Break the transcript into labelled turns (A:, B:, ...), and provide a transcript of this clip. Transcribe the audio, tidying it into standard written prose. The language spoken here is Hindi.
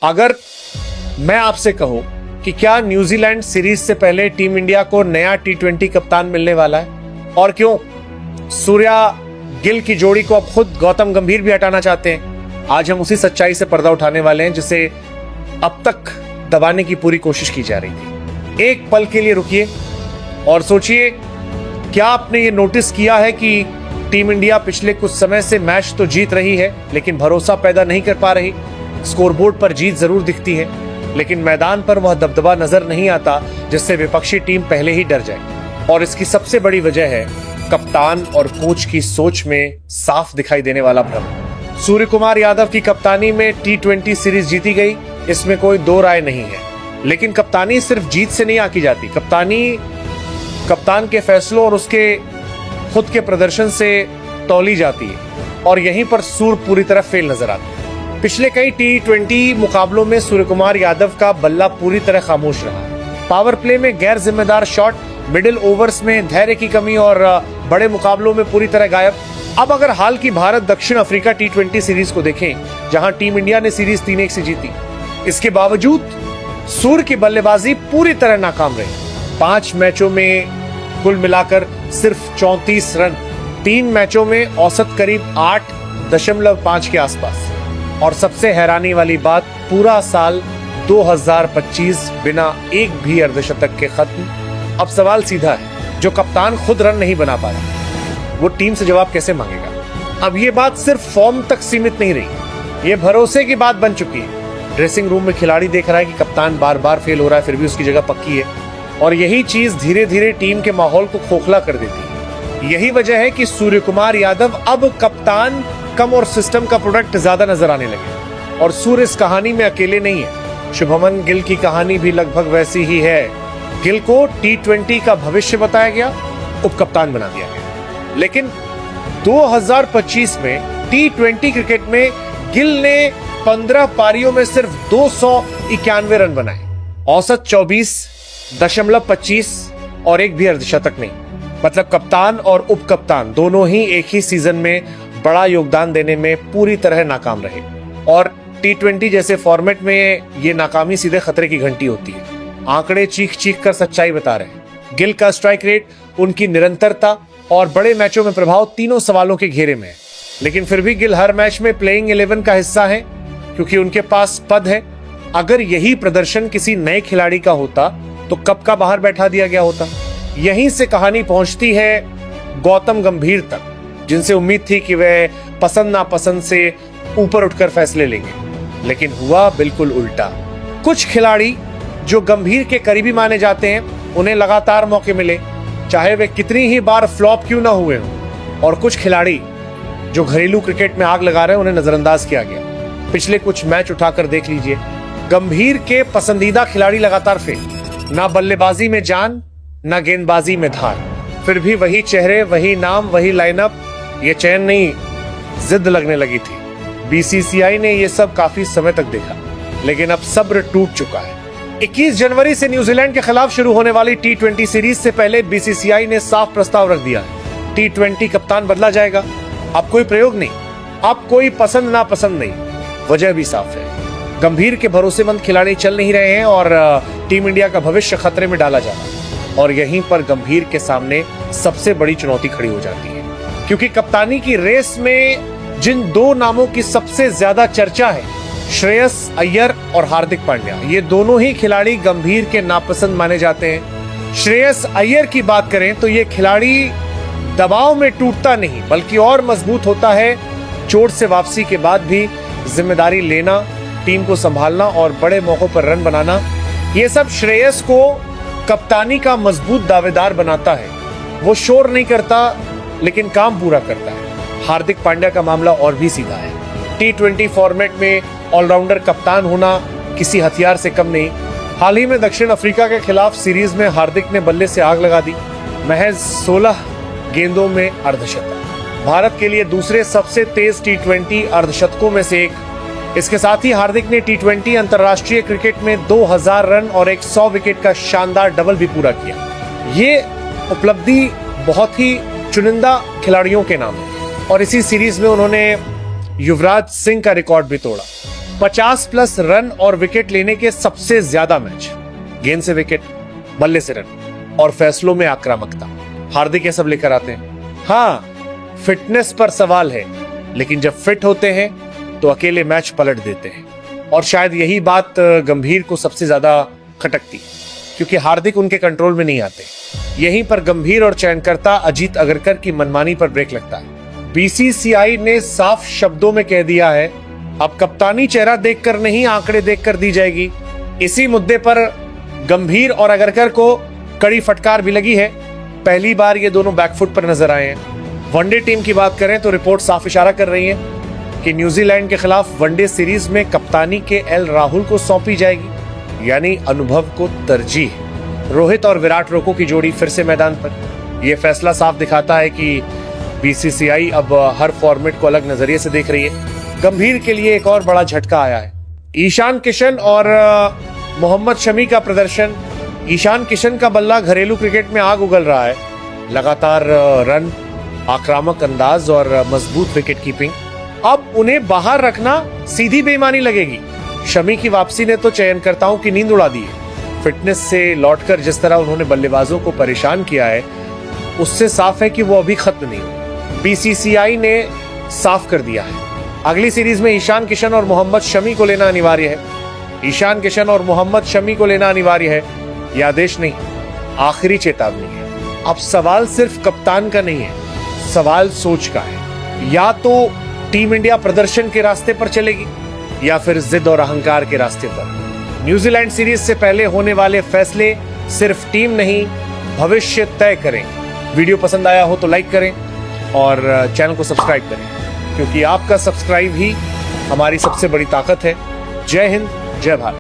A: अगर मैं आपसे कहूं कि क्या न्यूजीलैंड सीरीज से पहले टीम इंडिया को नया T20 कप्तान मिलने वाला है, और क्यों सूर्या गिल की जोड़ी को अब खुद गौतम गंभीर भी हटाना चाहते हैं, आज हम उसी सच्चाई से पर्दा उठाने वाले हैं जिसे अब तक दबाने की पूरी कोशिश की जा रही थी। एक पल के लिए रुकिए और सोचिए, क्या आपने ये नोटिस किया है कि टीम इंडिया पिछले कुछ समय से मैच तो जीत रही है लेकिन भरोसा पैदा नहीं कर पा रही। स्कोरबोर्ड पर जीत जरूर दिखती है लेकिन मैदान पर वह दबदबा नजर नहीं आता जिससे विपक्षी टीम पहले ही डर जाए। और इसकी सबसे बड़ी वजह है कप्तान और कोच की सोच में साफ दिखाई देने वाला भ्रम। सूर्य कुमार यादव की कप्तानी में T20 सीरीज जीती गई, इसमें कोई दो राय नहीं है, लेकिन कप्तानी सिर्फ जीत से नहीं आकी जाती। कप्तानी कप्तान के फैसलों और उसके खुद के प्रदर्शन से तौली जाती है और यहीं पर सूर्य पूरी तरह फेल नजर आता है। पिछले कई T20 मुकाबलों में सूर्य कुमार यादव का बल्ला पूरी तरह खामोश रहा। पावर प्ले में गैर जिम्मेदार शॉट, मिडिल ओवर्स में धैर्य की कमी और बड़े मुकाबलों में पूरी तरह गायब। अब अगर हाल की भारत दक्षिण अफ्रीका T20 सीरीज को देखें, जहां टीम इंडिया ने सीरीज 3-1 से जीती, इसके बावजूद सूर्य की बल्लेबाजी पूरी तरह नाकाम रही। 5 मैचों में कुल मिलाकर सिर्फ 34 रन, 3 मैचों में औसत करीब 8.5 के आसपास। और सबसे हैरानी वाली बात, पूरा साल 2025 बिना एक भी अर्धशतक के खत्म। अब सवाल सीधा है, जो कप्तान खुद रन नहीं बना पा रहा, वो टीम से जवाब कैसे मांगेगा? अब ये बात सिर्फ फॉर्म तक सीमित नहीं रही, ये भरोसे की बात बन चुकी है। ड्रेसिंग रूम में खिलाड़ी देख रहा है कि कप्तान बार बार फेल हो रहा है, फिर भी उसकी जगह पक्की है, और यही चीज धीरे धीरे टीम के माहौल को खोखला कर देती है। यही वजह है कि सूर्य कुमार यादव अब कप्तान कम और सिस्टम का प्रोडक्ट ज्यादा नजर आने लगे। और सूर्य इस कहानी में अकेले नहीं है, शुभमन गिल की कहानी भी लगभग वैसी ही है। गिल को T20 का भविष्य बताया गया, उप कप्तान बना दिया गया, लेकिन 2025 में T20 क्रिकेट में गिल ने 15 पारियों में सिर्फ 291 रन बनाए, औसत 24.25 और एक भी अर्धशतक नहीं। मतलब कप्तान और उप कप्तान दोनों ही एक ही सीजन में बड़ा योगदान देने में पूरी तरह नाकाम रहे। और T20 जैसे फॉर्मेट में ये नाकामी सीधे खतरे की घंटी होती है। आंकड़े चीख चीख कर सच्चाई बता रहे हैं। गिल का स्ट्राइक रेट, उनकी निरंतरता और बड़े मैचों में प्रभाव तीनों सवालों के घेरे में है। लेकिन फिर भी गिल हर मैच में प्लेइंग 11 का हिस्सा है क्योंकि उनके पास पद है। अगर यही प्रदर्शन किसी नए खिलाड़ी का होता तो कब का बाहर बैठा दिया गया होता। यहीं से कहानी पहुंचती है गौतम गंभीर तक, जिनसे उम्मीद थी कि वे पसंद नापसंद से ऊपर उठकर फैसले लेंगे, लेकिन हुआ बिल्कुल उल्टा। कुछ खिलाड़ी जो गंभीर के करीबी माने जाते हैं, उन्हें लगातार मौके मिले, चाहे वे कितनी ही बार फ्लॉप क्यों ना हुए हों। और कुछ खिलाड़ी जो घरेलू क्रिकेट में आग लगा रहे हैं, उन्हें नजरअंदाज किया गया। पिछले कुछ मैच उठाकर देख लीजिए, गंभीर के पसंदीदा खिलाड़ी लगातार फेल, ना बल्लेबाजी में जान ना गेंदबाजी में धार। फिर भी वही चेहरे, वही नाम, वही लाइनअप। ये चयन नहीं, जिद लगने लगी थी। BCCI ने ये सब काफी समय तक देखा, लेकिन अब सब्र टूट चुका है। 21 जनवरी से न्यूजीलैंड के खिलाफ शुरू होने वाली T20 सीरीज से पहले BCCI ने साफ प्रस्ताव रख दिया है। T20 कप्तान बदला जाएगा। अब कोई प्रयोग नहीं, अब कोई पसंद नापसंद नहीं। वजह भी साफ है, गंभीर के भरोसेमंद खिलाड़ी चल नहीं रहे हैं और टीम इंडिया का भविष्य खतरे में डाला जा रहा है। और यहीं पर गंभीर के सामने सबसे बड़ी चुनौती खड़ी हो जाती है, क्योंकि कप्तानी की रेस में जिन दो नामों की सबसे ज्यादा चर्चा है, श्रेयस अय्यर और हार्दिक पांड्या, ये दोनों ही खिलाड़ी गंभीर के नापसंद माने जाते हैं। श्रेयस अय्यर की बात करें तो ये खिलाड़ी दबाव में टूटता नहीं बल्कि और मजबूत होता है। चोट से वापसी के बाद भी जिम्मेदारी लेना, टीम को संभालना और बड़े मौकों पर रन बनाना, ये सब श्रेयस को कप्तानी का मजबूत दावेदार बनाता है। वो शोर नहीं करता लेकिन काम पूरा करता है। हार्दिक पांड्या का मामला और भी सीधा है। T20 फॉर्मेट में ऑलराउंडर कप्तान होना किसी हथियार से कम नहीं। हाल ही में दक्षिण अफ्रीका के खिलाफ सीरीज में हार्दिक ने बल्ले से आग लगा दी, महज 16 गेंदों में अर्धशतक। भारत के लिए दूसरे सबसे तेज T20 अर्धशतकों में से एक। इसके साथ ही हार्दिक ने T20 अंतर्राष्ट्रीय क्रिकेट में 2000 रन और 100 विकेट का शानदार डबल भी पूरा किया। ये उपलब्धि बहुत ही चुनिंदा खिलाड़ियों के नाम है और इसी सीरीज में उन्होंने युवराज सिंह का रिकॉर्ड भी तोड़ा। 50+ रन और विकेट लेने के सबसे ज्यादा मैच, गेंद से विकेट, बल्ले से रन और फैसलों में आक्रामकता, हार्दिक ये सब लेकर आते हैं। हाँ, फिटनेस पर सवाल है, लेकिन जब फिट होते हैं तो अकेले मैच पलट देते हैं। और शायद यही बात गंभीर को सबसे ज्यादा खटकती, क्योंकि हार्दिक उनके कंट्रोल में नहीं आते। यहीं पर गंभीर और चयनकर्ता अजीत अगरकर की मनमानी पर ब्रेक लगता है। बीसीसीआई ने साफ शब्दों में कह दिया है, अब कप्तानी चेहरा देखकर नहीं, आंकड़े देखकर दी जाएगी। इसी मुद्दे पर गंभीर और अगरकर को कड़ी फटकार भी लगी है। पहली बार ये दोनों बैकफुट पर नजर आए हैं। वनडे टीम की बात करें तो रिपोर्ट साफ इशारा कर रही है कि न्यूजीलैंड के खिलाफ वनडे सीरीज में कप्तानी के एल राहुल को सौंपी जाएगी, यानी अनुभव को तरजीह। रोहित और विराट रोको की जोड़ी फिर से मैदान पर। यह फैसला साफ दिखाता है कि बीसीसीआई अब हर फॉर्मेट को अलग नजरिए से देख रही है। गंभीर के लिए एक और बड़ा झटका आया है। ईशान किशन और मोहम्मद शमी का प्रदर्शन। ईशान किशन का बल्ला घरेलू क्रिकेट में आग उगल रहा है। लगातार रन, आक्रामक अंदाज और मजबूत विकेट कीपिंग। अब उन्हें बाहर रखना सीधी बेईमानी लगेगी। शमी की वापसी ने तो चयनकर्ताओं की नींद उड़ा दी है। फिटनेस से लौटकर जिस तरह उन्होंने बल्लेबाजों को परेशान किया है, उससे साफ है कि वो अभी खत्म नहीं हुई। बीसीसीआई ने साफ कर दिया है, अगली सीरीज में ईशान किशन और मोहम्मद शमी को लेना अनिवार्य है। ईशान किशन और मोहम्मद शमी को लेना अनिवार्य है। यह आदेश नहीं, आखिरी चेतावनी है। अब सवाल सिर्फ कप्तान का नहीं है, सवाल सोच का है। या तो टीम इंडिया प्रदर्शन के रास्ते पर चलेगी या फिर जिद और अहंकार के रास्ते पर। न्यूजीलैंड सीरीज से पहले होने वाले फैसले सिर्फ टीम नहीं, भविष्य तय करेंगे। वीडियो पसंद आया हो तो लाइक करें और चैनल को सब्सक्राइब करें, क्योंकि आपका सब्सक्राइब ही हमारी सबसे बड़ी ताकत है। जय हिंद, जय भारत।